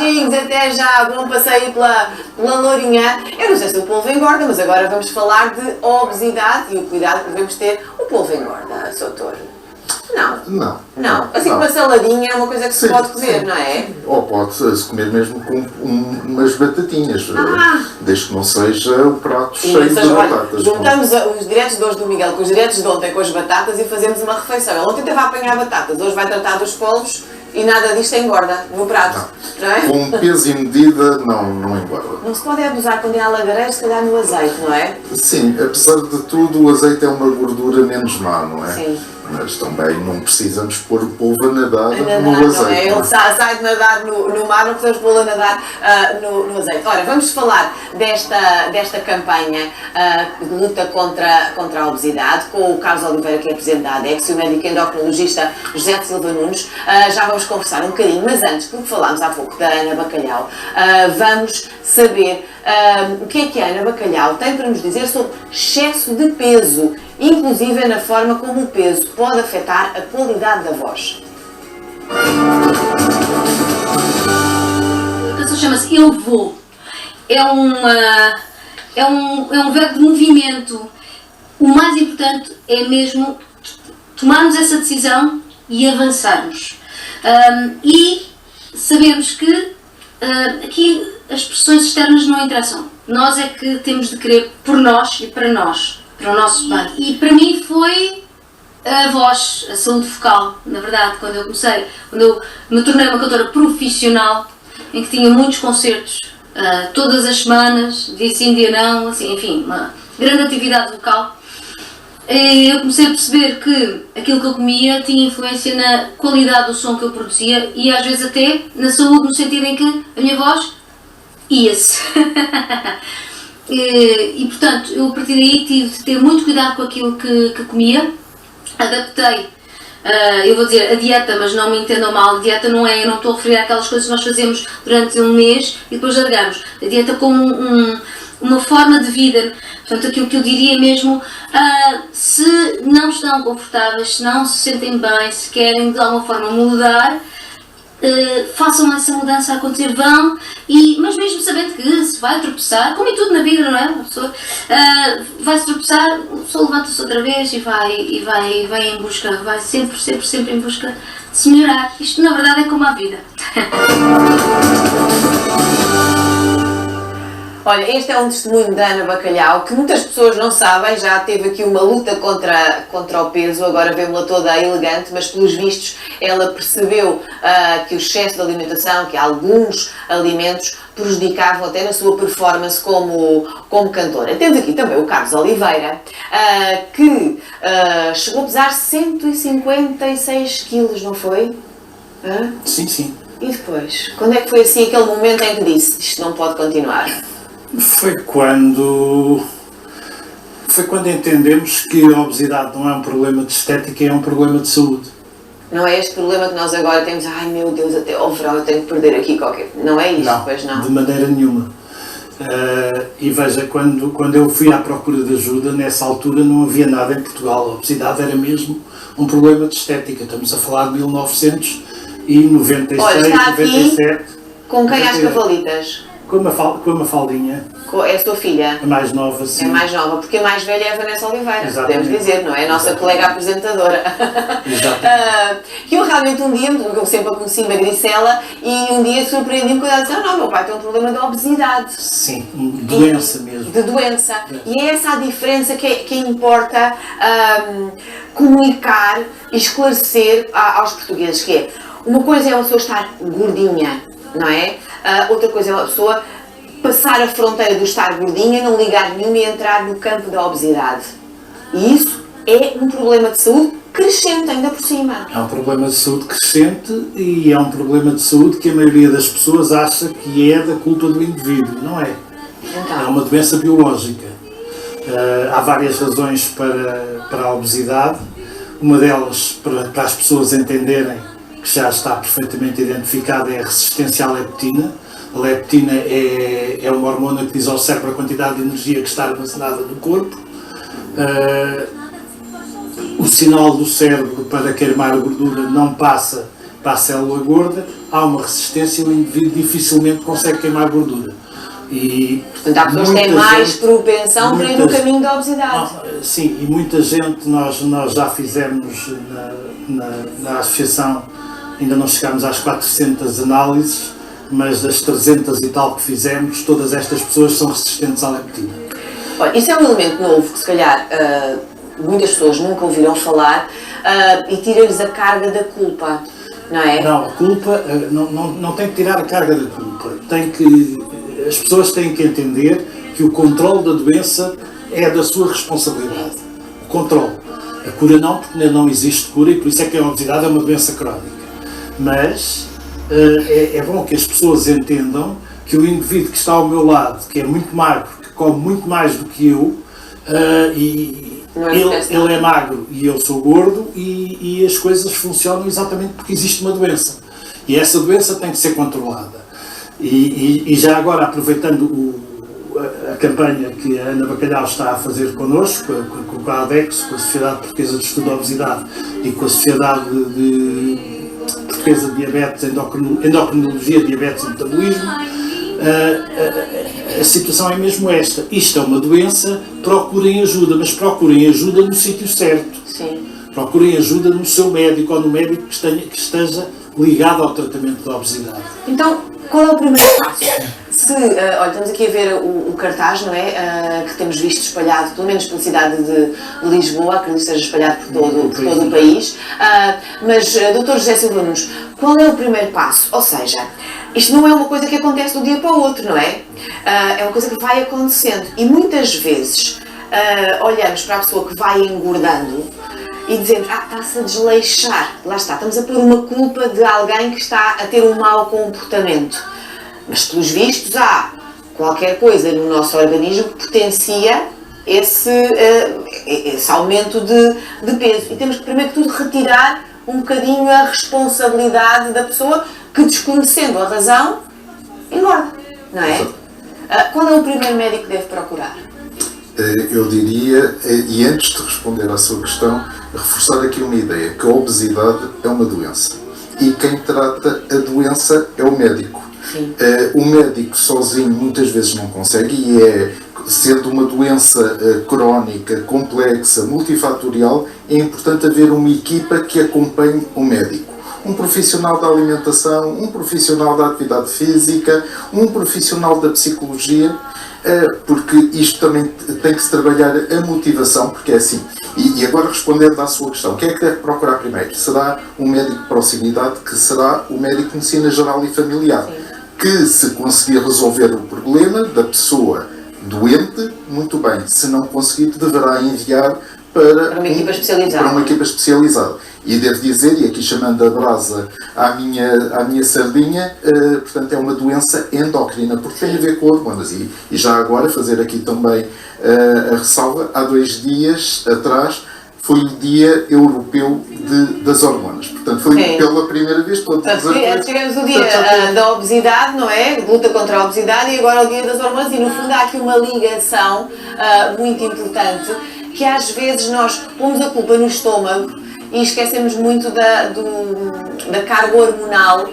Beijinhos, até já. Bom passeio pela Lourinhã. Eu não sei se o polvo engorda, mas agora vamos falar de obesidade e o cuidado que devemos ter. O polvo engorda, Soutor? Não. Assim como uma saladinha é uma coisa que se pode comer, não é? Ou pode-se comer mesmo com umas batatinhas, desde que não seja o prato cheio de batatas. Juntamos os diretos de hoje do Miguel com os diretos de ontem com as batatas e fazemos uma refeição. Ele ontem teve a apanhar batatas, hoje vai tratar dos polvos e nada disto engorda no prato. Não é? Com peso e medida não engorda. Não se pode abusar quando há lagarejo, se calhar no azeite, não é? Sim, apesar de tudo, o azeite é uma gordura menos má, não é? Sim. Mas também não precisamos pôr o polvo a nadar no azeite. Não é? Ele sai de nadar no mar, não precisamos pô-lo a nadar no azeite. Ora, vamos falar desta campanha de luta contra a obesidade, com o Carlos Oliveira, que é presidente da ADEX, e o médico endocrinologista José de Silva Nunes. Já vamos conversar um bocadinho, mas antes, porque falámos há pouco da Ana Bacalhau, vamos saber o que a Ana Bacalhau tem para nos dizer sobre excesso de peso, inclusive na forma como o peso pode afetar a qualidade da voz. A canção chama-se Eu Vou. É um verbo de movimento. O mais importante é mesmo tomarmos essa decisão e avançarmos. E sabemos que aqui as pressões externas não interessam. Nós é que temos de querer por nós e para nós, para o nosso bem. E para mim foi a voz, a saúde vocal, na verdade, quando eu me tornei uma cantora profissional, em que tinha muitos concertos, todas as semanas, dia sim, dia não, assim, enfim, uma grande atividade vocal. Eu comecei a perceber que aquilo que eu comia tinha influência na qualidade do som que eu produzia e às vezes até na saúde, no sentido em que a minha voz ia-se. E portanto, eu a partir daí tive de ter muito cuidado com aquilo que comia, adaptei, eu vou dizer a dieta, mas não me entendam mal, a dieta não estou a referir àquelas coisas que nós fazemos durante um mês e depois largamos. A dieta como uma forma de vida. Portanto, aquilo que eu diria mesmo, se não estão confortáveis, se não se sentem bem, se querem de alguma forma mudar, façam essa mudança acontecer, vão, mas mesmo sabendo que se vai tropeçar, como em tudo na vida, não é? Uma pessoa vai-se tropeçar, a pessoa levanta-se outra vez e vai em busca, vai sempre em busca de se melhorar. Isto na verdade é como a vida. Olha, este é um testemunho da Ana Bacalhau, que muitas pessoas não sabem, já teve aqui uma luta contra o peso, agora vemos-la toda elegante, mas pelos vistos ela percebeu que o excesso de alimentação, que alguns alimentos prejudicavam até na sua performance como cantora. Temos aqui também o Carlos Oliveira, que chegou a pesar 156 quilos, não foi? Sim. E depois? Quando é que foi assim aquele momento em que disse, isto não pode continuar? Foi quando entendemos que a obesidade não é um problema de estética, é um problema de saúde. Não é este problema que nós agora temos, ai meu Deus, até ao verão eu tenho que perder aqui qualquer... Não é isto, pois não? De maneira nenhuma. E veja, quando eu fui à procura de ajuda, nessa altura não havia nada em Portugal. A obesidade era mesmo um problema de estética. Estamos a falar de 1996, olha, está aqui 97... Com quem às cavalitas? Com uma faldinha. É a sua filha? A mais nova, sim. É mais nova, porque a mais velha é a Vanessa Oliveira, Exatamente. podemos dizer, não é? A nossa colega apresentadora. Exatamente. Que eu realmente um dia, eu sempre a conheci magricela, e um dia surpreendi-me quando ela disse, não, meu pai tem um problema de obesidade. Sim, doença mesmo. De doença. E é essa a diferença que importa comunicar e esclarecer aos portugueses, que é, uma coisa é uma pessoa estar gordinha, não é? Outra coisa é uma pessoa passar a fronteira do estar gordinha, não ligar nenhuma e entrar no campo da obesidade. E isso é um problema de saúde crescente ainda por cima. É um problema de saúde crescente e é um problema de saúde que a maioria das pessoas acha que é da culpa do indivíduo. Não é. Então. É uma doença biológica. Há várias razões para a obesidade. Uma delas, para as pessoas entenderem, que já está perfeitamente identificada, é a resistência à leptina. A leptina é uma hormona que diz ao cérebro a quantidade de energia que está armazenada no corpo. O sinal do cérebro para queimar a gordura não passa para a célula gorda, há uma resistência e o indivíduo dificilmente consegue queimar gordura. E Portanto, há pessoas que têm mais propensão para ir no caminho da obesidade. Sim, e muita gente, nós já fizemos na associação, ainda não chegámos às 400 análises, mas das 300 e tal que fizemos, todas estas pessoas são resistentes à leptina. Olha, isso é um elemento novo que se calhar muitas pessoas nunca ouviram falar e tira-lhes a carga da culpa, não é? Não, a culpa, não tem que tirar a carga da culpa, as pessoas têm que entender que o controle da doença é da sua responsabilidade. O controle. A cura não, porque ainda não existe cura e por isso é que a obesidade é uma doença crónica. Mas é bom que as pessoas entendam que o indivíduo que está ao meu lado, que é muito magro, que come muito mais do que eu, ele é magro e eu sou gordo e as coisas funcionam exatamente porque existe uma doença. E essa doença tem que ser controlada. E já agora, aproveitando a campanha que a Ana Bacalhau está a fazer connosco, com a ADEX, com a Sociedade Portuguesa de Estudo da Obesidade e com a Sociedade Portuguesa de Diabetes, Endocrinologia, Diabetes e Metabolismo, a situação é mesmo esta. Isto é uma doença, procurem ajuda, mas procurem ajuda no sítio certo. Sim. Procurem ajuda no seu médico ou no médico que esteja ligado ao tratamento da obesidade. Então, qual é o primeiro passo? Olha, estamos aqui a ver o cartaz, não é? Que temos visto espalhado, pelo menos pela cidade de Lisboa, acredito que esteja espalhado por todo o país. Mas, Dr. José Silva Nunes, qual é o primeiro passo? Ou seja, isto não é uma coisa que acontece de um dia para o outro, não é? É uma coisa que vai acontecendo. E muitas vezes olhamos para a pessoa que vai engordando e dizemos, está-se a desleixar. Lá está, estamos a pôr uma culpa de alguém que está a ter um mau comportamento. Mas, pelos vistos, há qualquer coisa no nosso organismo que potencia esse aumento de peso. E temos que, primeiro que tudo, retirar um bocadinho a responsabilidade da pessoa que, desconhecendo a razão, engorda, não é? Qual é o primeiro médico que deve procurar? Eu diria, e antes de responder à sua questão, reforçar aqui uma ideia, que a obesidade é uma doença. E quem trata a doença é o médico. O médico sozinho muitas vezes não consegue e sendo uma doença crónica, complexa, multifatorial, é importante haver uma equipa que acompanhe o médico. Um profissional da alimentação, um profissional da atividade física, um profissional da psicologia, porque isto também tem que se trabalhar a motivação, porque é assim. E agora respondendo à sua questão, quem é que deve procurar primeiro? Será um médico de proximidade, que será o médico de medicina geral e familiar, que se conseguir resolver o problema da pessoa doente, muito bem, se não conseguir, deverá enviar para uma equipa especializada. Para uma equipa especializada. E devo dizer, e aqui chamando a brasa à minha sardinha, portanto é uma doença endócrina, porque tem a ver com hormonas. E já agora fazer aqui também a ressalva, há 2 dias atrás foi o Dia Europeu das Hormonas. Portanto, foi pela primeira vez. Tivemos o Dia da Obesidade, não é? Luta contra a obesidade, e agora o Dia das Hormonas. E no fundo há aqui uma ligação muito importante, que às vezes nós pomos a culpa no estômago e esquecemos muito da carga hormonal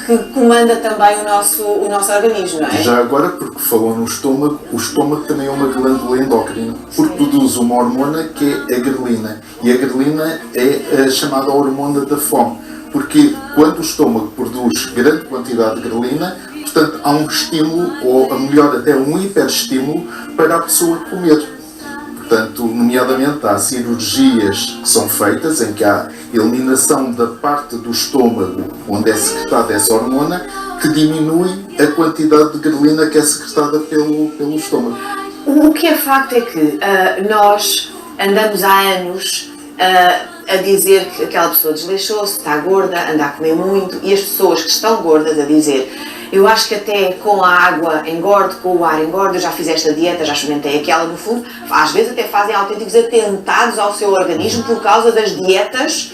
que comanda também o nosso organismo, não é? Já agora, porque falou no estômago, o estômago também é uma glândula endócrina, porque produz uma hormona que é a grelina. E a grelina é a chamada hormona da fome, porque quando o estômago produz grande quantidade de grelina, portanto há um estímulo, ou a melhor até um hiperestímulo para a pessoa comer. Portanto, nomeadamente, há cirurgias que são feitas em que há eliminação da parte do estômago onde é secretada essa hormona, que diminui a quantidade de grelina que é secretada pelo estômago. O que é facto é que nós andamos há anos a dizer que aquela pessoa desleixou-se, está gorda, anda a comer muito, e as pessoas que estão gordas a dizer: eu acho que até com a água engordo, com o ar engordo, eu já fiz esta dieta, já experimentei aquela. No fundo, às vezes até fazem autênticos atentados ao seu organismo por causa das dietas.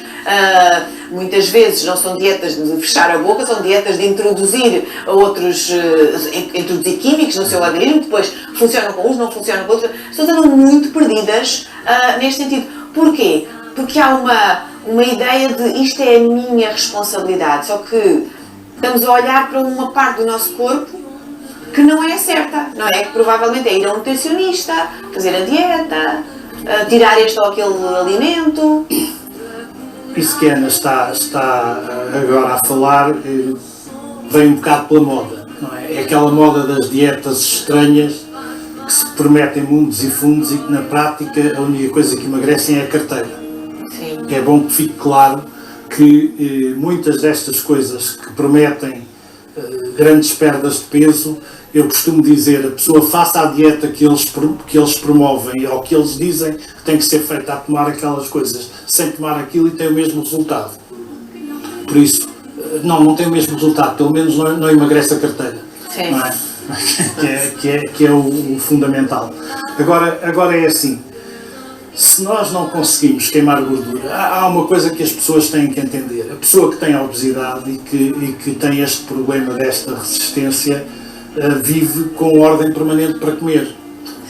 Muitas vezes não são dietas de fechar a boca, são dietas de introduzir introduzir químicos no seu organismo, depois funcionam com uns, não funcionam com outros. As pessoas andam muito perdidas neste sentido. Porquê? Porque há uma ideia de isto é a minha responsabilidade, só que estamos a olhar para uma parte do nosso corpo que não é certa, não é? Que provavelmente é ir a um nutricionista, fazer a dieta, tirar este ou aquele alimento. Isso que a Ana está agora a falar vem um bocado pela moda, não é? É aquela moda das dietas estranhas que se prometem mundos e fundos e que na prática a única coisa que emagrecem é a carteira. Sim. É bom que fique claro que muitas destas coisas que prometem grandes perdas de peso, eu costumo dizer, a pessoa faça a dieta que eles promovem ou que eles dizem que tem que ser feita a tomar aquelas coisas, sem tomar aquilo e tem o mesmo resultado. Por isso, não tem o mesmo resultado, pelo menos não emagrece a carteira. Sim. Não é? que é o fundamental. Agora é assim, se nós não conseguimos queimar gordura, há uma coisa que as pessoas têm que entender. A pessoa que tem a obesidade e que tem este problema desta resistência vive com ordem permanente para comer.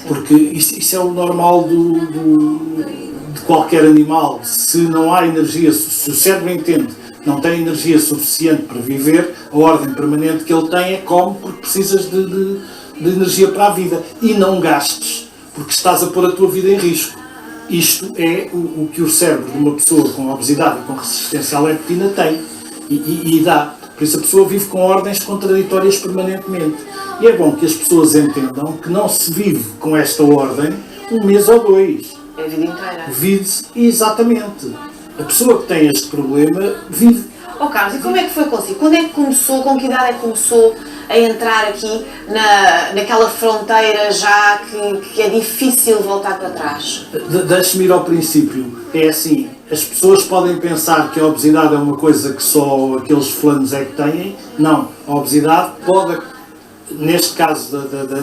Porque isso é o normal de qualquer animal. Se não há energia, se o cérebro entende não tem energia suficiente para viver, a ordem permanente que ele tem é come porque precisas de energia para a vida. E não gastes, porque estás a pôr a tua vida em risco. Isto é o que o cérebro de uma pessoa com obesidade e com resistência à leptina tem e dá. Por isso a pessoa vive com ordens contraditórias permanentemente. E é bom que as pessoas entendam que não se vive com esta ordem um mês ou dois. É a vida inteira. Vive-se exatamente. A pessoa que tem este problema vive. Oh Carlos, e como é que foi consigo? Quando é que começou, com que idade é que começou a entrar aqui naquela fronteira já que é difícil voltar para trás? Deixe-me ir ao princípio. É assim, as pessoas podem pensar que a obesidade é uma coisa que só aqueles fulanos é que têm. Não, a obesidade pode, neste caso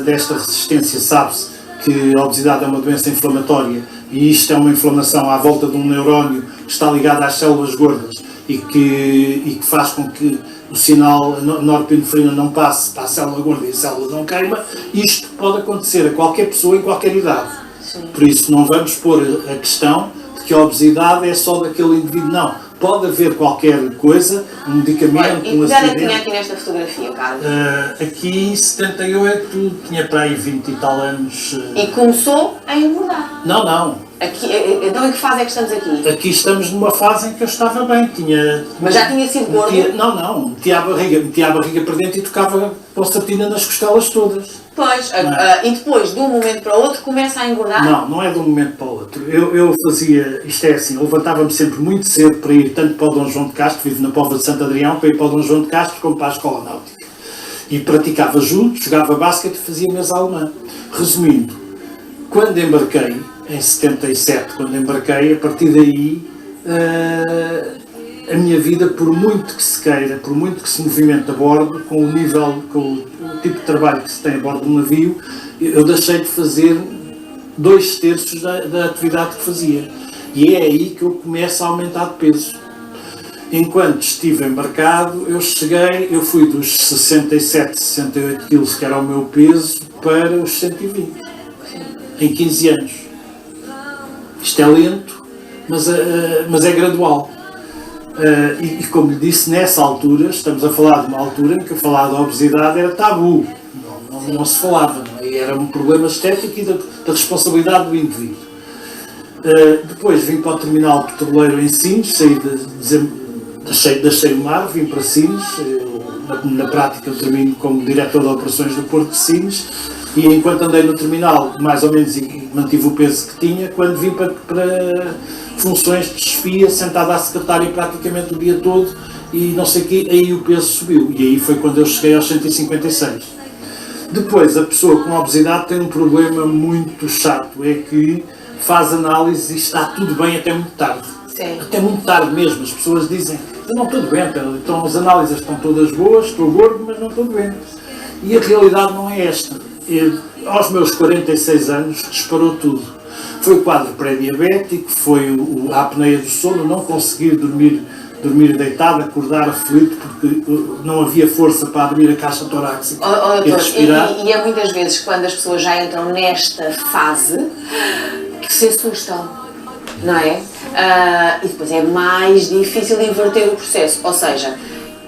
desta resistência, sabe-se que a obesidade é uma doença inflamatória e isto é uma inflamação à volta de um neurónio que está ligado às células gordas e que faz com que o sinal norepinefrina não passe para a célula gorda e a célula não queima. Isto pode acontecer a qualquer pessoa em qualquer idade. Sim. Por isso não vamos pôr a questão de que a obesidade é só daquele indivíduo, não. Pode haver qualquer coisa, um medicamento, E um que idade é que acidente. tinha aqui nesta fotografia, Carlos? Aqui em 78 tinha para aí 20 e tal anos. E começou a engordar. Não. Aqui, então em que fase é que estamos aqui? Aqui estamos numa fase em que eu estava bem. Mas já tinha sido gordo? Metia a barriga para dentro e tocava concertina nas costelas todas. Pois, e depois, de um momento para o outro, começa a engordar? Não é de um momento para o outro. Eu fazia, isto é assim, eu levantava-me sempre muito cedo para ir tanto para o Dom João de Castro, vivo na Póvoa de Santo Adrião, para ir para o Dom João de Castro como para a Escola Náutica. E praticava judo, jogava basquete e fazia mesa alemã. Resumindo, quando embarquei, em 77, a partir daí a minha vida, por muito que se queira, por muito que se movimente a bordo, com o tipo de trabalho que se tem a bordo de um navio, eu deixei de fazer 2/3 da atividade que fazia. E é aí que eu começo a aumentar de peso. Enquanto estive embarcado, eu fui dos 67, 68 quilos, que era o meu peso, para os 120, em 15 anos. Isto é lento, mas é gradual. E como lhe disse, nessa altura, estamos a falar de uma altura em que falar da obesidade era tabu. Não se falava, não é? Era um problema estético e da responsabilidade do indivíduo. Depois vim para o terminal petroleiro em Sines, deixei o mar, vim para Sines. Na prática eu termino como diretor de operações do Porto de Sines. E enquanto andei no terminal, mais ou menos mantive o peso que tinha, quando vim para funções de chefia, sentado à secretária praticamente o dia todo e não sei o quê, aí o peso subiu. E aí foi quando eu cheguei aos 156. Depois, a pessoa com obesidade tem um problema muito chato, é que faz análise e está tudo bem até muito tarde. Sim. Até muito tarde mesmo. As pessoas dizem, eu não estou doente, então as análises estão todas boas, estou gordo, mas não estou doente. E a realidade não é esta. Aos meus 46 anos disparou tudo. Foi o quadro pré-diabético, foi a apneia do sono, não conseguir dormir deitado, acordar aflito porque não havia força para abrir a caixa torácica e respirar. E é muitas vezes quando as pessoas já entram nesta fase que se assustam, não é? e depois é mais difícil inverter o processo, ou seja,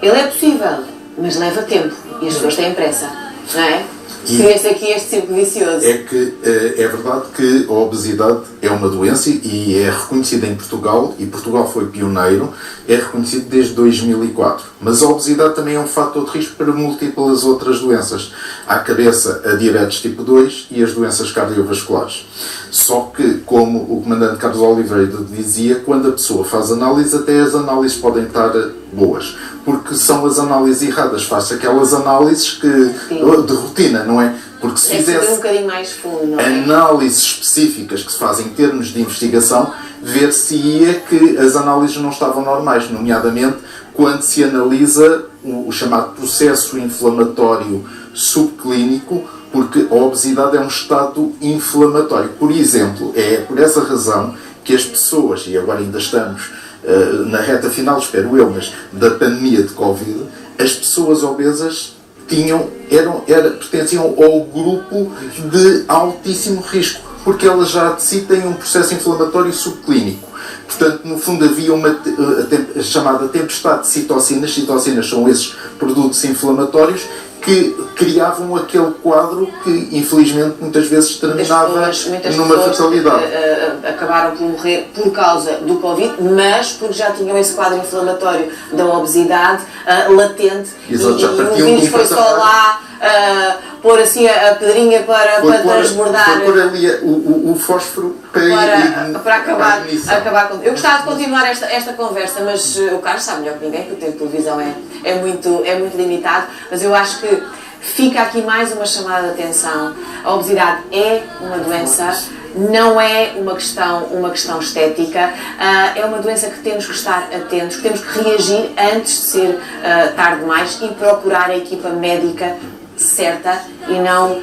ele é possível, mas leva tempo e as pessoas têm pressa, não é? Cria-se aqui este círculo vicioso. É que é verdade que a obesidade é uma doença e é reconhecida em Portugal, e Portugal foi pioneiro, é reconhecido desde 2004. Mas a obesidade também é um fator de risco para múltiplas outras doenças. À cabeça, a diabetes tipo 2 e as doenças cardiovasculares. Só que, como o comandante Carlos Oliveira dizia, quando a pessoa faz análise, até as análises podem estar boas. Porque são as análises erradas. Faz aquelas análises de rotina, não é? Porque se fizesse um bocadinho mais fundo, não é? análises específicas que se fazem em termos de investigação, ver-se-ia que as análises não estavam normais, nomeadamente quando se analisa o chamado processo inflamatório subclínico, porque a obesidade é um estado inflamatório. Por exemplo, é por essa razão que as pessoas, e agora ainda estamos na reta final, espero eu, mas da pandemia de Covid, as pessoas obesas pertenciam ao grupo de altíssimo risco, porque elas já de si têm um processo inflamatório subclínico. Portanto, no fundo, havia uma chamada tempestade de citocinas. Citocinas são esses produtos inflamatórios que criavam aquele quadro que, infelizmente, muitas vezes terminava numa fatalidade. Acabaram por morrer por causa do Covid, mas porque já tinham esse quadro inflamatório da obesidade latente. Exato, já e o partiam vírus de um foi só patamar. lá pôr assim a pedrinha para transbordar. Foi pôr ali o fósforo para acabar com. Eu gostava de continuar esta conversa, mas o Carlos sabe melhor que ninguém que o tempo de televisão é muito limitado, mas eu acho que fica aqui mais uma chamada de atenção. A obesidade é uma doença, não é uma questão estética, é uma doença que temos que estar atentos, que temos que reagir antes de ser tarde demais e procurar a equipa médica certa e não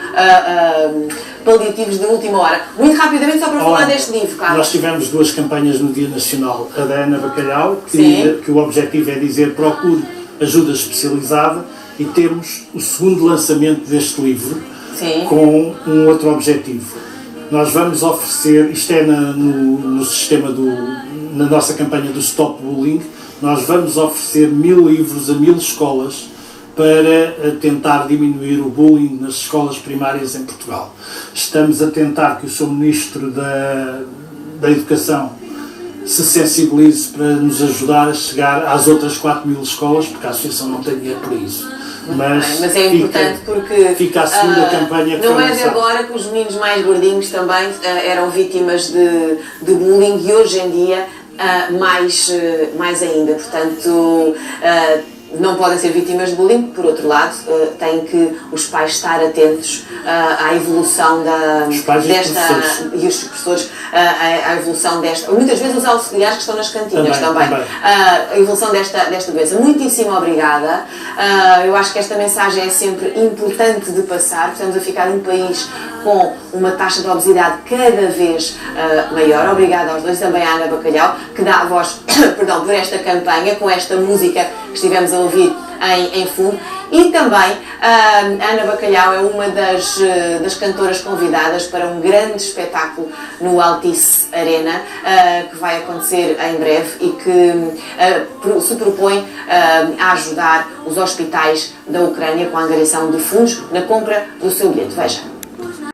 paliativos de última hora. Muito rapidamente, só para falar deste livro, Carlos. Nós tivemos 2 campanhas no Dia Nacional. A da Ana Bacalhau, que o objetivo é dizer procure ajuda especializada, e temos o segundo lançamento deste livro. Sim. Com um outro objetivo. Nós vamos oferecer, isto é no sistema na nossa campanha do Stop Bullying, nós vamos oferecer 1000 livros a 1000 escolas para tentar diminuir o bullying nas escolas primárias em Portugal. Estamos a tentar que o Sr. Ministro da Educação se sensibilize para nos ajudar a chegar às outras 4000 escolas, porque a Associação não tem dinheiro para isso. Mas é importante porque fica a segunda campanha que não é de agora que os meninos mais gordinhos também eram vítimas de bullying, e hoje em dia mais ainda. Portanto, não podem ser vítimas de bullying. Por outro lado, têm que os pais estar atentos à evolução e os professores à evolução desta, muitas vezes os auxiliares que estão nas cantinas também. A evolução desta doença. Muitíssimo obrigada. Eu acho que esta mensagem é sempre importante de passar. Estamos a ficar num país com uma taxa de obesidade cada vez maior. Obrigada aos dois, também à Ana Bacalhau, que dá a voz por esta campanha, com esta música que estivemos a ouvir em fundo. E também a Ana Bacalhau é uma das cantoras convidadas para um grande espetáculo no Altice Arena, que vai acontecer em breve e que se propõe a ajudar os hospitais da Ucrânia com a angariação de fundos na compra do seu bilhete. Veja.